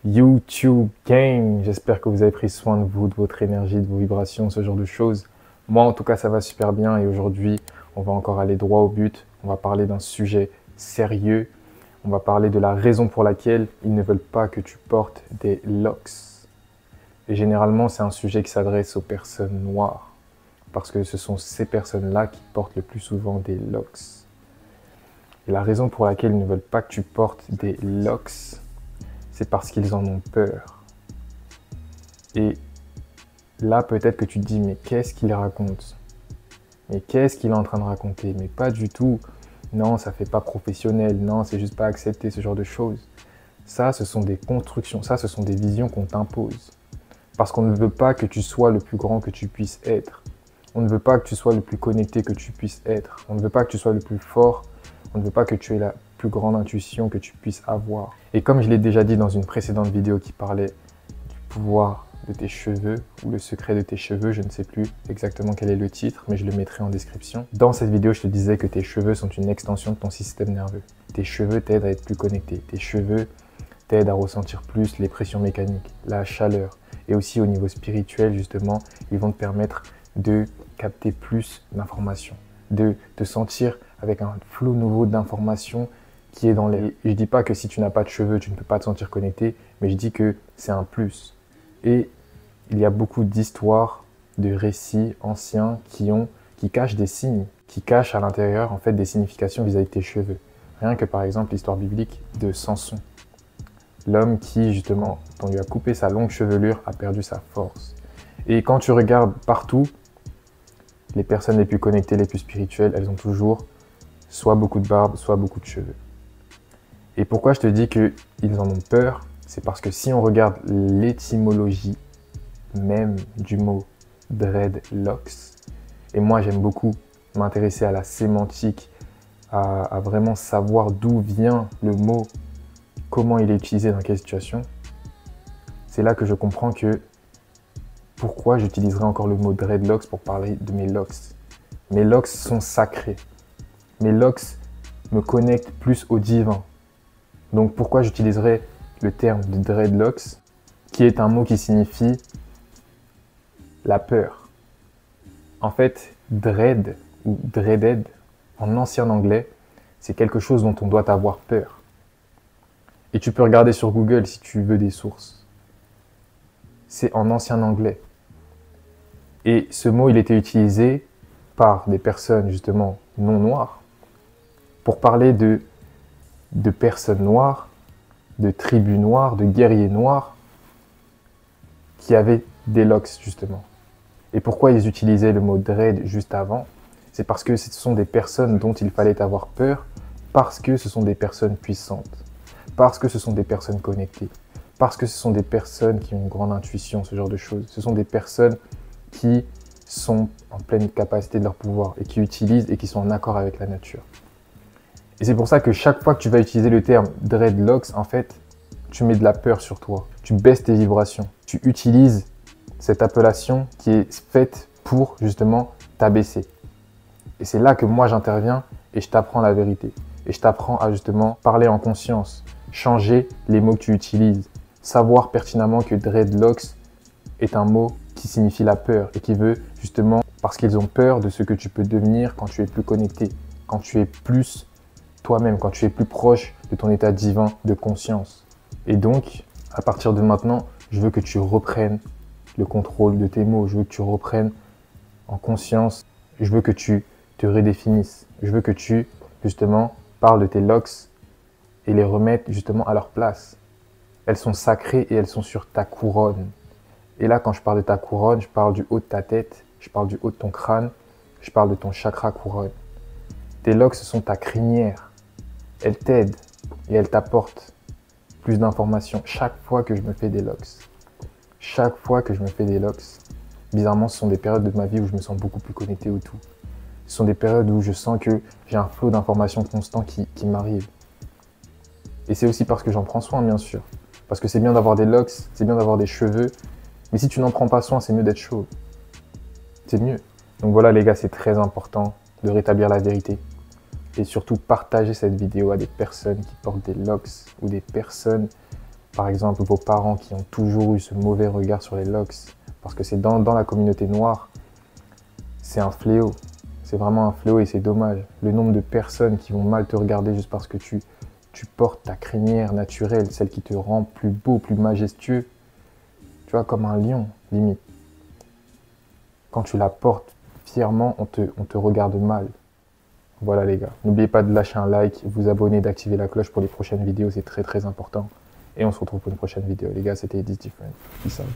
YouTube Gang, j'espère que vous avez pris soin de vous, de votre énergie, de vos vibrations, ce genre de choses. Moi, en tout cas, ça va super bien et aujourd'hui, on va encore aller droit au but. On va parler d'un sujet sérieux. On va parler de la raison pour laquelle ils ne veulent pas que tu portes des locks. Et généralement, c'est un sujet qui s'adresse aux personnes noires parce que ce sont ces personnes-là qui portent le plus souvent des locks. Et la raison pour laquelle ils ne veulent pas que tu portes des locks, c'est parce qu'ils en ont peur. Et là, peut-être que tu te dis, mais qu'est-ce qu'il raconte? Mais qu'est-ce qu'il est en train de raconter? Mais pas du tout. Non, ça fait pas professionnel. Non, c'est juste pas accepter ce genre de choses. Ça, ce sont des constructions. Ça, ce sont des visions qu'on t'impose. Parce qu'on ne veut pas que tu sois le plus grand que tu puisses être. On ne veut pas que tu sois le plus connecté que tu puisses être. On ne veut pas que tu sois le plus fort. On ne veut pas que tu aies la plus grande intuition que tu puisses avoir. Et comme je l'ai déjà dit dans une précédente vidéo qui parlait du pouvoir de tes cheveux ou le secret de tes cheveux, je ne sais plus exactement quel est le titre, mais je le mettrai en description. Dans cette vidéo, je te disais que tes cheveux sont une extension de ton système nerveux. Tes cheveux t'aident à être plus connecté. Tes cheveux t'aident à ressentir plus les pressions mécaniques, la chaleur. Et aussi au niveau spirituel, justement, ils vont te permettre de capter plus d'informations, de te sentir avec un flot nouveau d'informations qui est dans l'air. Je ne dis pas que si tu n'as pas de cheveux, tu ne peux pas te sentir connecté, mais je dis que c'est un plus. Et il y a beaucoup d'histoires, de récits anciens qui cachent des signes, qui cachent à l'intérieur en fait des significations vis-à-vis de tes cheveux. Rien que par exemple l'histoire biblique de Samson. L'homme qui justement, quand on lui a coupé sa longue chevelure, a perdu sa force. Et quand tu regardes partout, les personnes les plus connectées, les plus spirituelles, elles ont toujours soit beaucoup de barbe, soit beaucoup de cheveux. Et pourquoi je te dis qu'ils en ont peur? C'est parce que si on regarde l'étymologie même du mot dreadlocks, et moi j'aime beaucoup m'intéresser à la sémantique, à vraiment savoir d'où vient le mot, comment il est utilisé dans quelle situation, c'est là que je comprends que pourquoi j'utiliserai encore le mot dreadlocks pour parler de mes locks. Mes locks sont sacrés. Mes locks me connectent plus au divin. Donc pourquoi j'utiliserai le terme de dreadlocks, qui est un mot qui signifie la peur. En fait, dread ou dreaded, en ancien anglais, c'est quelque chose dont on doit avoir peur. Et tu peux regarder sur Google si tu veux des sources. C'est en ancien anglais. Et ce mot, il était utilisé par des personnes justement non noires pour parler de personnes noires, de tribus noires, de guerriers noirs qui avaient des locks justement. Et pourquoi ils utilisaient le mot dread juste avant? C'est parce que ce sont des personnes dont il fallait avoir peur, parce que ce sont des personnes puissantes, parce que ce sont des personnes connectées, parce que ce sont des personnes qui ont une grande intuition, ce genre de choses. Ce sont des personnes qui sont en pleine capacité de leur pouvoir et qui utilisent et qui sont en accord avec la nature. Et c'est pour ça que chaque fois que tu vas utiliser le terme dreadlocks, en fait, tu mets de la peur sur toi. Tu baisses tes vibrations. Tu utilises cette appellation qui est faite pour justement t'abaisser. Et c'est là que moi j'interviens et je t'apprends la vérité. Et je t'apprends à justement parler en conscience, changer les mots que tu utilises, savoir pertinemment que dreadlocks est un mot qui signifie la peur et qui veut justement, parce qu'ils ont peur de ce que tu peux devenir quand tu es plus connecté, quand tu es plus toi-même, quand tu es plus proche de ton état divin de conscience. Et donc, à partir de maintenant, je veux que tu reprennes le contrôle de tes mots, je veux que tu reprennes en conscience, je veux que tu te redéfinisses, je veux que tu, justement, parles de tes locks et les remettes justement à leur place. Elles sont sacrées et elles sont sur ta couronne. Et là, quand je parle de ta couronne, je parle du haut de ta tête, je parle du haut de ton crâne, je parle de ton chakra couronne. Tes locks sont ta crinière. Elles t'aident et elles t'apportent plus d'informations chaque fois que je me fais des locks. Chaque fois que je me fais des locks, bizarrement, ce sont des périodes de ma vie où je me sens beaucoup plus connecté au tout. Ce sont des périodes où je sens que j'ai un flot d'informations constant qui m'arrive. Et c'est aussi parce que j'en prends soin, bien sûr. Parce que c'est bien d'avoir des locks, c'est bien d'avoir des cheveux. Mais si tu n'en prends pas soin, c'est mieux d'être chauve. C'est mieux. Donc voilà les gars, c'est très important de rétablir la vérité. Et surtout partager cette vidéo à des personnes qui portent des locks ou des personnes par exemple, vos parents qui ont toujours eu ce mauvais regard sur les locks, parce que c'est dans la communauté noire, c'est un fléau. C'est vraiment un fléau et c'est dommage. Le nombre de personnes qui vont mal te regarder juste parce que tu portes ta crinière naturelle, celle qui te rend plus beau, plus majestueux, tu vois, comme un lion, limite. Quand tu la portes fièrement, on te regarde mal. Voilà les gars, n'oubliez pas de lâcher un like, vous abonner, d'activer la cloche pour les prochaines vidéos, c'est très très important. Et on se retrouve pour une prochaine vidéo. Les gars, c'était It is Different. Peace out.